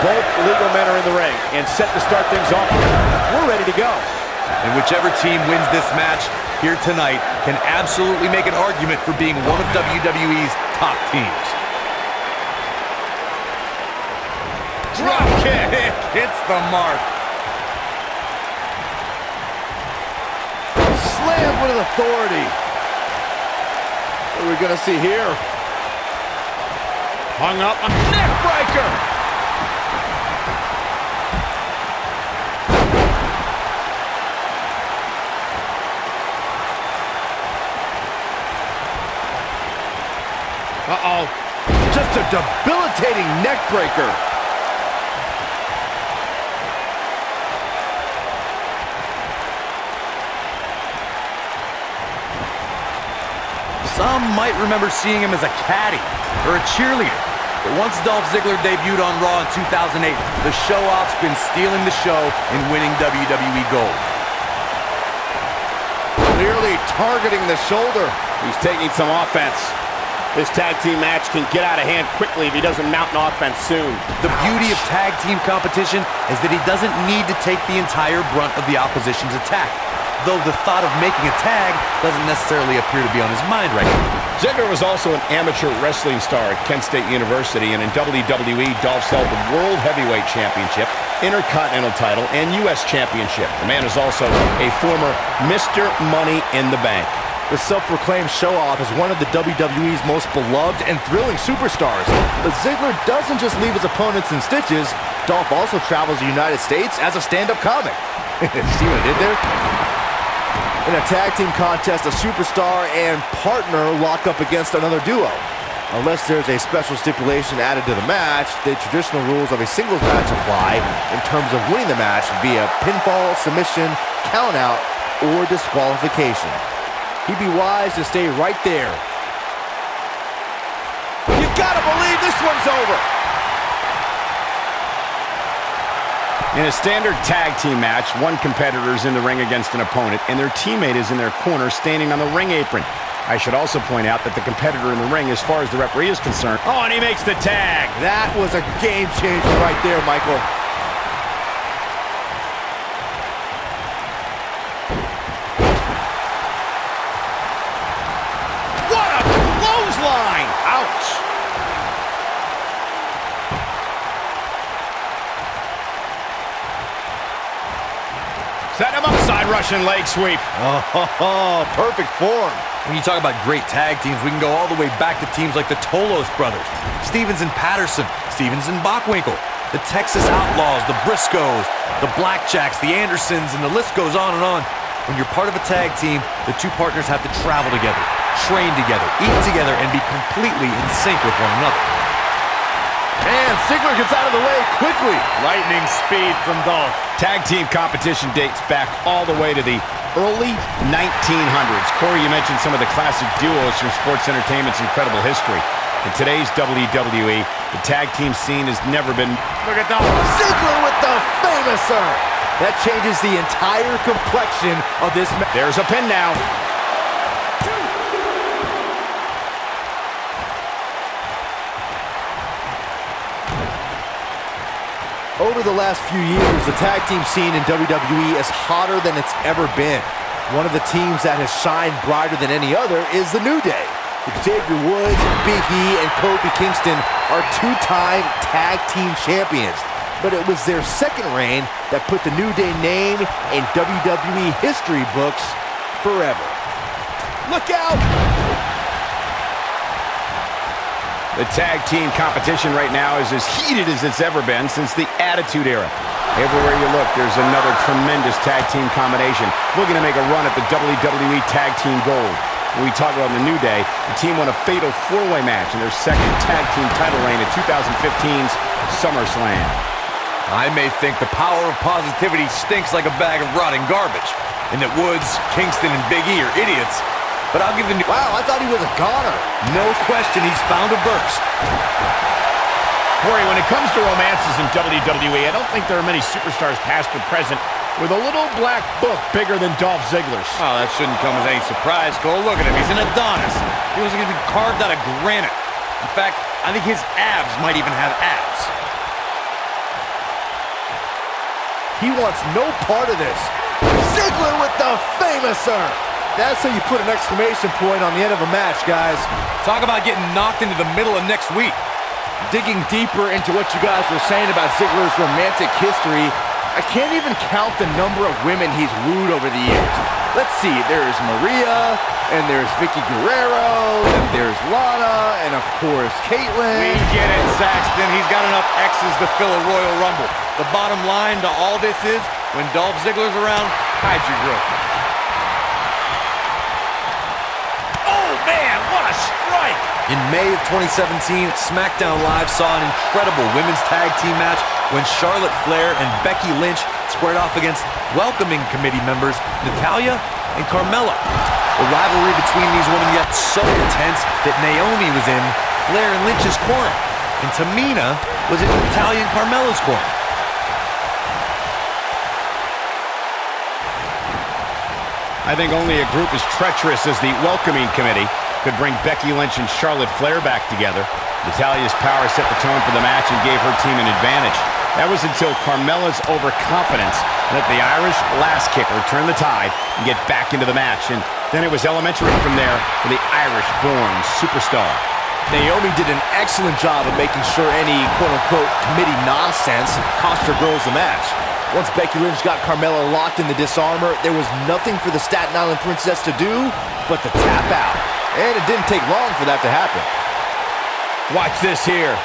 Both legal men are in the ring and set to start things off. We're ready to go. And whichever team wins this match here tonight can absolutely make an argument for being one of WWE's top teams. Drop kick hits the mark. Slam with authority. What are we going to see here? Hung up a neck breaker. Uh-oh. Just a debilitating neck breaker. Some might remember seeing him as a caddy or a cheerleader. But once Dolph Ziggler debuted on Raw in 2008, the show-off's been stealing the show and winning WWE gold. Clearly targeting the shoulder. He's taking some offense. This tag team match can get out of hand quickly if he doesn't mount an offense soon. The beauty of tag team competition is that he doesn't need to take the entire brunt of the opposition's attack, though the thought of making a tag doesn't necessarily appear to be on his mind right now. Ziggler was also an amateur wrestling star at Kent State University, and in WWE, Dolph held the World Heavyweight Championship, Intercontinental title, and U.S. Championship. The man is also a former Mr. Money in the Bank. The self-proclaimed show-off is one of the WWE's most beloved and thrilling superstars. But Ziggler doesn't just leave his opponents in stitches. Dolph also travels the United States as a stand-up comic. See what I did there? In a tag team contest, a superstar and partner lock up against another duo. Unless there's a special stipulation added to the match, the traditional rules of a singles match apply in terms of winning the match via pinfall, submission, countout, or disqualification. He'd be wise to stay right there. You gotta believe this one's over. In a standard tag team match, one competitor is in the ring against an opponent, and their teammate is in their corner standing on the ring apron. I should also point out that the competitor in the ring, as far as the referee is concerned... Oh, and he makes the tag! That was a game changer right there, Michael. What a clothesline! Ouch! Set him up, side Russian leg sweep. Oh, perfect form. When you talk about great tag teams, we can go all the way back to teams like the Tolos brothers, Stevens and Patterson, Stevens and Bockwinkel, the Texas Outlaws, the Briscoes, the Blackjacks, the Andersons, and the list goes on and on. When you're part of a tag team, the two partners have to travel together, train together, eat together, and be completely in sync with one another. And Ziggler gets out of the way quickly. Lightning speed from Dolph. Tag team competition dates back all the way to the early 1900s. Corey, you mentioned some of the classic duos from sports entertainment's incredible history. In today's WWE, the tag team scene has never been... Look at Dolph. Ziggler with the famouser. That changes the entire complexion of this match. There's a pin now. Over the last few years, the tag team scene in WWE is hotter than it's ever been. One of the teams that has shined brighter than any other is the New Day. Xavier Woods, Big E, and Kofi Kingston are two-time tag team champions. But it was their second reign that put the New Day name in WWE history books forever. Look out! The tag team competition right now is as heated as it's ever been since the Attitude Era. Everywhere you look, there's another tremendous tag team combination looking to make a run at the WWE Tag Team Gold. When we talk about the New Day, the team won a fatal four-way match in their second tag team title reign at 2015's SummerSlam. I may think the power of positivity stinks like a bag of rotting garbage, and that Woods, Kingston, and Big E are idiots. But I'll give the... Wow, I thought he was a goner. No question, he's found a burst. Corey, when it comes to romances in WWE, I don't think there are many superstars past or present with a little black book bigger than Dolph Ziggler's. Oh, that shouldn't come as any surprise, Cole. Look at him. He's an Adonis. He was going to be carved out of granite. In fact, I think his abs might even have abs. He wants no part of this. Ziggler with the famouser. That's how you put an exclamation point on the end of a match, guys. Talk about getting knocked into the middle of next week. Digging deeper into what you guys were saying about Ziggler's romantic history, I can't even count the number of women he's wooed over the years. Let's see, there's Maria, and there's Vicky Guerrero, and there's Lana, and of course, Caitlyn. We get it, Saxton. He's got enough X's to fill a Royal Rumble. The bottom line to all this is, when Dolph Ziggler's around, hide your girlfriend. Oh, man, what a strike! In May of 2017, SmackDown Live saw an incredible women's tag team match when Charlotte Flair and Becky Lynch squared off against welcoming committee members Natalya and Carmella. The rivalry between these women got so intense that Naomi was in Flair and Lynch's corner, and Tamina was in Natalya and Carmella's corner. I think only a group as treacherous as the welcoming committee could bring Becky Lynch and Charlotte Flair back together. Natalya's power set the tone for the match and gave her team an advantage. That was until Carmella's overconfidence let the Irish last kicker turn the tide and get back into the match. And then it was elementary from there for the Irish-born superstar. Naomi did an excellent job of making sure any quote-unquote committee nonsense cost her girls the match. Once Becky Lynch got Carmella locked in the disarmor, there was nothing for the Staten Island Princess to do but to tap out. And it didn't take long for that to happen. Watch this here.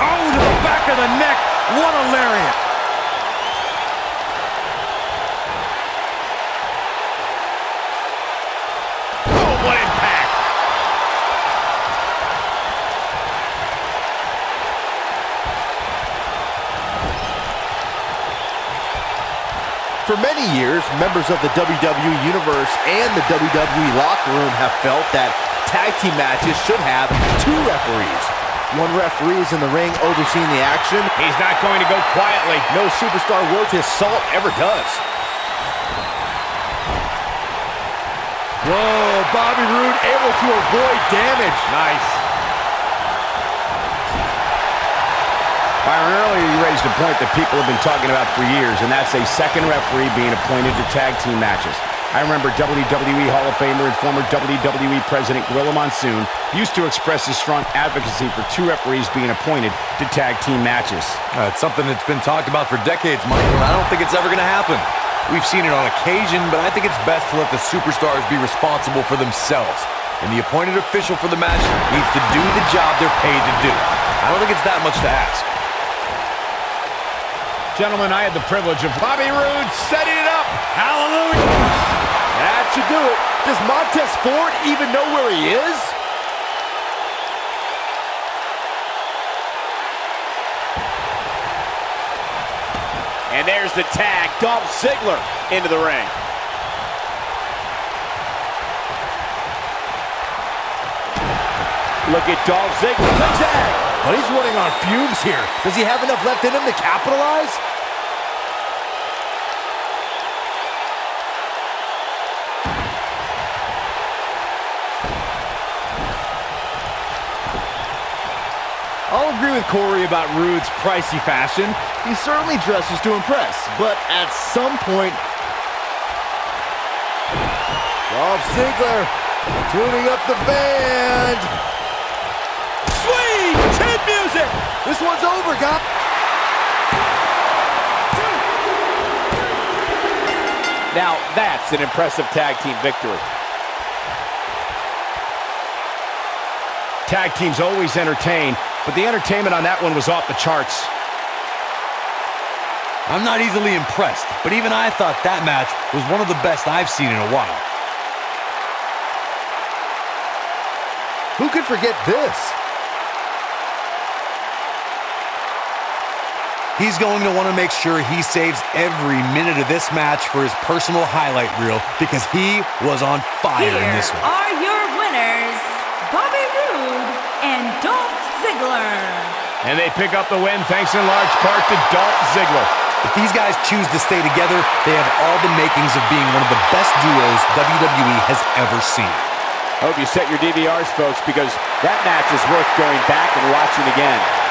Oh, to the back of the neck. What a lariat. Oh, what impact. For many years, members of the WWE Universe and the WWE locker room have felt that tag team matches should have two referees. One referee is in the ring overseeing the action. He's not going to go quietly. No superstar worth his salt ever does. Whoa, Bobby Roode able to avoid damage. Nice. Byron, earlier you raised a point that people have been talking about for years, and that's a second referee being appointed to tag team matches. I remember WWE Hall of Famer and former WWE President Gorilla Monsoon used to express his strong advocacy for two referees being appointed to tag team matches. It's something that's been talked about for decades, Michael. I don't think it's ever going to happen. We've seen it on occasion, but I think it's best to let the superstars be responsible for themselves. And the appointed official for the match needs to do the job they're paid to do. I don't think it's that much to ask. Gentlemen, I had the privilege of Bobby Roode setting it up. Hallelujah! That should do it. Does Montez Ford even know where he is? And there's the tag. Dolph Ziggler into the ring. Look at Dolph Ziggler. The tag. But he's running on fumes here. Does he have enough left in him to capitalize? I'll agree with Corey about Roode's pricey fashion. He certainly dresses to impress, but at some point, Dolph Ziggler tuning up the band. Sweet chin music. This one's over, Gop. Now that's an impressive tag team victory. Tag teams always entertain, but the entertainment on that one was off the charts. I'm not easily impressed, but even I thought that match was one of the best I've seen in a while. Who could forget this? He's going to want to make sure he saves every minute of this match for his personal highlight reel because he was on fire in this one. Here are your winners, Bobby Roode and Dolph Ziggler. And they pick up the win thanks in large part to Dolph Ziggler. If these guys choose to stay together, they have all the makings of being one of the best duos WWE has ever seen. I hope you set your DVRs, folks, because that match is worth going back and watching again.